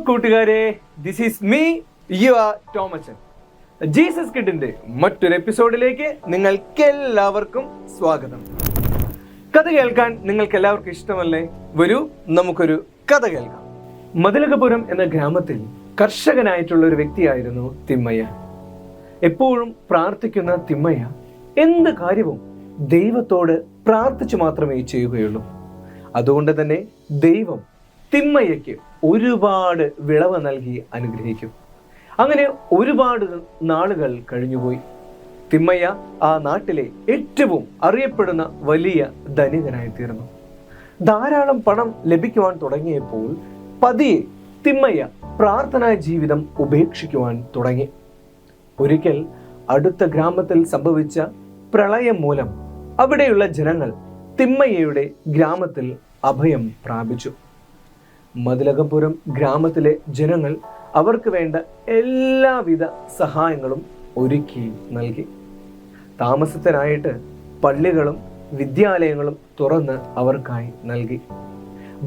കൂട്ടുകാരെ, this is me your Tomachan. Jesus കിഡിന്റെ മറ്റൊരു എപ്പിസോഡിലേക്ക് നിങ്ങൾക്കെല്ലാവർക്കും സ്വാഗതം. കഥ കേൾക്കാൻ നിങ്ങൾക്ക് എല്ലാവർക്കും ഇഷ്ടമല്ലേ? വരൂ, നമുക്കൊരു കഥ കേൾക്കാം. മതിലകപുരം എന്ന ഗ്രാമത്തിൽ കർഷകനായിട്ടുള്ള ഒരു വ്യക്തിയായിരുന്നു തിമ്മയ്യ. എപ്പോഴും പ്രാർത്ഥിക്കുന്ന തിമ്മയ്യ എന്ത് കാര്യവും ദൈവത്തോട് പ്രാർത്ഥിച്ചു മാത്രമേ ചെയ്യുകയുള്ളൂ. അതുകൊണ്ട് തന്നെ ദൈവം തിമ്മയ്യയ്ക്ക് ഒരുപാട് വിളവ് നൽകി അനുഗ്രഹിക്കും. അങ്ങനെ ഒരുപാട് നാളുകൾ കഴിഞ്ഞുപോയി. തിമ്മയ്യ ആ നാട്ടിലെ ഏറ്റവും അറിയപ്പെടുന്ന വലിയ ധനികനായി തീർന്നു. ധാരാളം പണം ലഭിക്കുവാൻ തുടങ്ങിയപ്പോൾ പതിയെ തിമ്മയ്യ പ്രാർത്ഥനാ ജീവിതം ഉപേക്ഷിക്കുവാൻ തുടങ്ങി. ഒരിക്കൽ അടുത്ത ഗ്രാമത്തിൽ സംഭവിച്ച പ്രളയം മൂലം അവിടെയുള്ള ജനങ്ങൾ തിമ്മയ്യയുടെ ഗ്രാമത്തിൽ അഭയം പ്രാപിച്ചു. മതിലകപുരം ഗ്രാമത്തിലെ ജനങ്ങൾ അവർക്ക് വേണ്ട എല്ലാവിധ സഹായങ്ങളും ഒരുക്കി നൽകി. താമസത്തിനായിട്ട് പള്ളികളും വിദ്യാലയങ്ങളും തുറന്ന് അവർക്കായി നൽകി.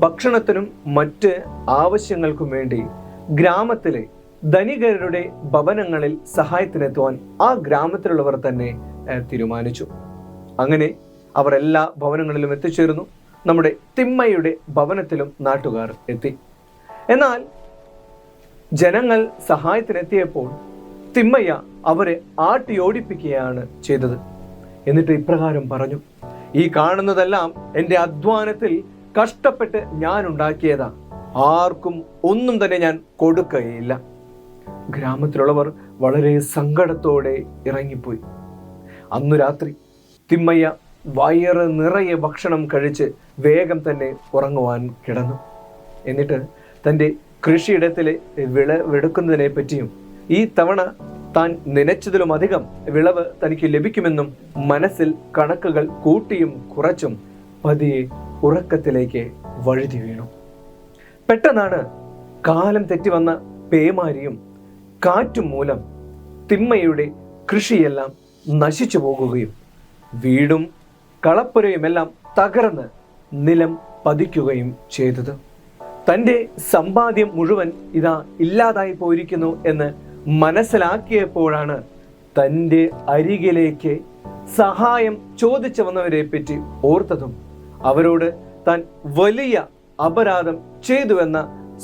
ഭക്ഷണത്തിനും മറ്റ് ആവശ്യങ്ങൾക്കും വേണ്ടി ഗ്രാമത്തിലെ ധനികരുടെ ഭവനങ്ങളിൽ സഹായത്തിനെത്തുവാൻ ആ ഗ്രാമത്തിലുള്ളവർ തന്നെ തീരുമാനിച്ചു. അങ്ങനെ അവർ എല്ലാ ഭവനങ്ങളിലും എത്തിച്ചേർന്നു. നമ്മുടെ തിമ്മയ്യയുടെ ഭവനത്തിലും നാട്ടുകാർ എത്തി. എന്നാൽ ജനങ്ങൾ സഹായത്തിനെത്തിയപ്പോൾ തിമ്മയ്യ അവരെ ആട്ടിയോടിപ്പിക്കുകയാണ് ചെയ്തത്. എന്നിട്ട് ഇപ്രകാരം പറഞ്ഞു: ഈ കാണുന്നതെല്ലാം എൻ്റെ അധ്വാനത്തിൽ കഷ്ടപ്പെട്ട് ഞാൻ ഉണ്ടാക്കിയതാ, ആർക്കും ഒന്നും തന്നെ ഞാൻ കൊടുക്കുകയില്ല. ഗ്രാമത്തിലുള്ളവർ വളരെ സങ്കടത്തോടെ ഇറങ്ങിപ്പോയി. അന്നു രാത്രി തിമ്മയ്യ വയറ് നിറയെ ഭക്ഷണം കഴിച്ച് വേഗം തന്നെ ഉറങ്ങുവാൻ കിടന്നു. എന്നിട്ട് തൻ്റെ കൃഷിയിടത്തിലെ വിളവെടുക്കുന്നതിനെ പറ്റിയും ഈ തവണ താൻ നനച്ചതിലും അധികം വിളവ് തനിക്ക് ലഭിക്കുമെന്നും മനസ്സിൽ കണക്കുകൾ കൂട്ടിയും കുറച്ചും പതിയെ ഉറക്കത്തിലേക്ക് വഴുതി വീണു. പെട്ടെന്നാണ് കാലം തെറ്റി വന്ന പേമാരിയും കാറ്റും മൂലം തിമ്മയ്യയുടെ കൃഷിയെല്ലാം നശിച്ചു പോകുകയും വീടും കളപ്പുരയുമെല്ലാം തകർന്ന് നിലം പതിക്കുകയും ചെയ്തത്. തൻ്റെ സമ്പാദ്യം മുഴുവൻ ഇതാ ഇല്ലാതായി പോയിരിക്കുന്നു എന്ന് മനസ്സിലാക്കിയപ്പോഴാണ് തൻ്റെ അരികിലേക്ക് സഹായം ചോദിച്ചു വന്നവരെ പറ്റി ഓർത്തതും അവരോട് താൻ വലിയ അപരാധം ചെയ്തുവെന്ന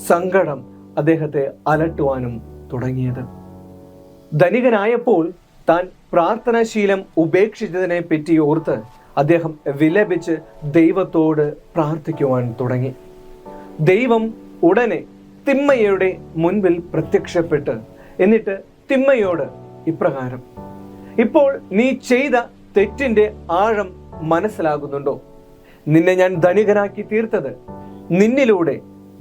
സങ്കടം അദ്ദേഹത്തെ അലട്ടുവാനും തുടങ്ങിയത്. ധനികനായപ്പോൾ താൻ പ്രാർത്ഥനാശീലം ഉപേക്ഷിച്ചതിനെ പറ്റി ഓർത്ത് അദ്ദേഹം വിലപിച്ച് ദൈവത്തോട് പ്രാർത്ഥിക്കുവാൻ തുടങ്ങി. ദൈവം ഉടനെ തിമ്മയ്യയുടെ മുൻപിൽ പ്രത്യക്ഷപ്പെട്ട് എന്നിട്ട് തിമ്മയ്യോട് ഇപ്രകാരം: ഇപ്പോൾ നീ ചെയ്ത തെറ്റിന്റെ ആഴം മനസ്സിലാകുന്നുണ്ടോ? നിന്നെ ഞാൻ ധനികനാക്കി തീർത്തത് നിന്നിലൂടെ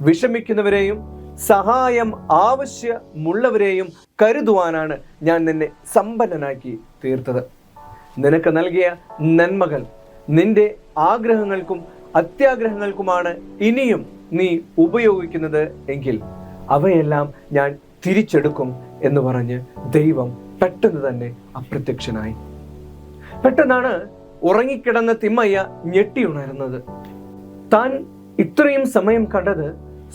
വിഷമിക്കുന്നവരെയും സഹായം ആവശ്യമുള്ളവരെയും കരുതുവാനാണ് ഞാൻ നിന്നെ സമ്പന്നനാക്കി തീർത്തത്. നിനക്ക് നൽകിയ നന്മകൾ നിന്റെ ആഗ്രഹങ്ങൾക്കും അത്യാഗ്രഹങ്ങൾക്കുമാണ് ഇനിയും നീ ഉപയോഗിക്കുന്നത് എങ്കിൽ അവയെല്ലാം ഞാൻ തിരിച്ചെടുക്കും എന്ന് പറഞ്ഞ് ദൈവം പെട്ടെന്ന് തന്നെ അപ്രത്യക്ഷനായി. പെട്ടെന്നാണ് ഉറങ്ങിക്കിടന്ന തിമ്മയ്യ ഞെട്ടിയുണരുന്നത്. താൻ ഇത്രയും സമയം കണ്ടത്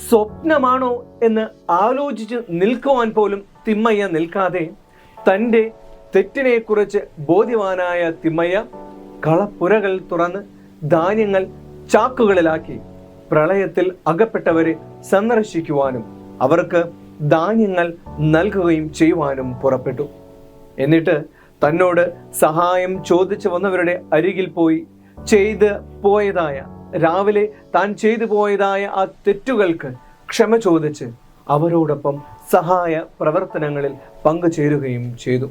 സ്വപ്നമാണോ എന്ന് ആലോചിച്ച് നിൽക്കുവാൻ പോലും തിമ്മയ്യ നിൽക്കാതെ തൻ്റെ തെറ്റിനെ കുറിച്ച് ബോധ്യവാനായ തിമ്മയ്യ കളപ്പുരകൾ തുറന്ന് ധാന്യങ്ങൾ ചാക്കുകളിലാക്കി പ്രളയത്തിൽ അകപ്പെട്ടവരെ സന്ദർശിക്കുവാനും അവർക്ക് ധാന്യങ്ങൾ നൽകുകയും ചെയ്യുവാനും പുറപ്പെട്ടു. എന്നിട്ട് തന്നോട് സഹായം ചോദിച്ചു വന്നവരുടെ അരികിൽ പോയി രാവിലെ താൻ ചെയ്തു പോയതായ ആ തെറ്റുകൾക്ക് ക്ഷമ ചോദിച്ച് അവരോടൊപ്പം സഹായ പ്രവർത്തനങ്ങളിൽ പങ്കുചേരുകയും ചെയ്തു.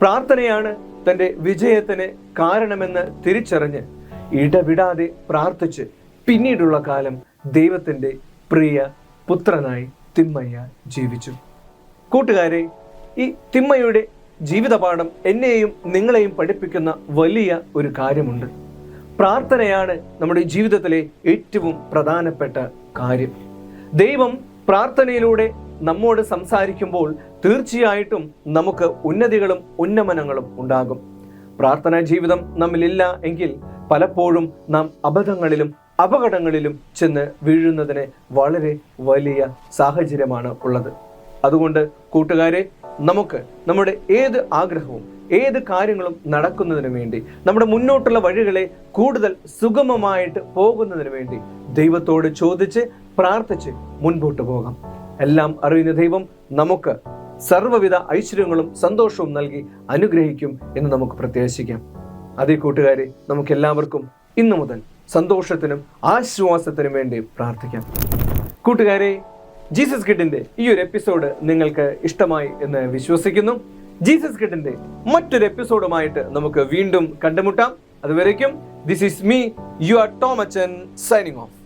പ്രാർത്ഥനയാണ് തൻ്റെ വിജയത്തിന് കാരണമെന്ന് തിരിച്ചറിഞ്ഞ് ഇടവിടാതെ പ്രാർത്ഥിച്ച് പിന്നീടുള്ള കാലം ദൈവത്തിൻ്റെ പ്രിയ പുത്രനായി തിമ്മയ്യ ജീവിച്ചു. കൂട്ടുകാരെ, ഈ തിമ്മയ്യയുടെ ജീവിതപാഠം എന്നെയും നിങ്ങളെയും പഠിപ്പിക്കുന്ന വലിയ ഒരു കാര്യമുണ്ട്. പ്രാർത്ഥനയാണ് നമ്മുടെ ജീവിതത്തിലെ ഏറ്റവും പ്രധാനപ്പെട്ട കാര്യം. ദൈവം പ്രാർത്ഥനയിലൂടെ നമ്മോട് സംസാരിക്കുമ്പോൾ തീർച്ചയായിട്ടും നമുക്ക് ഉന്നതികളും ഉന്നമനങ്ങളും ഉണ്ടാകും. പ്രാർത്ഥനാ ജീവിതം നമ്മിലില്ല എങ്കിൽ പലപ്പോഴും നാം അബദ്ധങ്ങളിലും അപകടങ്ങളിലും ചെന്ന് വീഴുന്നതിന് വളരെ വലിയ സാഹചര്യമാണ് ഉള്ളത്. അതുകൊണ്ട് കൂട്ടുകാരെ, നമുക്ക് നമ്മുടെ ഏത് ആഗ്രഹവും ഏത് കാര്യങ്ങളും നടക്കുന്നതിന് വേണ്ടി, നമ്മുടെ മുന്നോട്ടുള്ള വഴികളെ കൂടുതൽ സുഗമമായിട്ട് പോകുന്നതിന് വേണ്ടി ദൈവത്തോട് ചോദിച്ച് പ്രാർത്ഥിച്ച് മുൻപോട്ട് പോകാം. എല്ലാം അറിയുന്ന ദൈവം നമുക്ക് സർവ്വവിധ ഐശ്വര്യങ്ങളും സന്തോഷവും നൽകി അനുഗ്രഹിക്കും എന്ന് നമുക്ക് പ്രത്യാശിക്കാം. അതേ കൂട്ടുകാരെ, നമുക്ക് എല്ലാവർക്കും ഇന്നു മുതൽ സന്തോഷത്തിനും ആശ്വാസത്തിനും വേണ്ടി പ്രാർത്ഥിക്കാം. കൂട്ടുകാരെ, ജീസസ് കിഡിന്റെ ഈ ഒരു എപ്പിസോഡ് നിങ്ങൾക്ക് ഇഷ്ടമായി എന്ന് വിശ്വസിക്കുന്നു. ജീസസ് കിഡിന്റെ മറ്റൊരു എപ്പിസോഡുമായിട്ട് നമുക്ക് വീണ്ടും കണ്ടുമുട്ടാം. അതുവരേക്കും this is me, your Tomachan, signing of.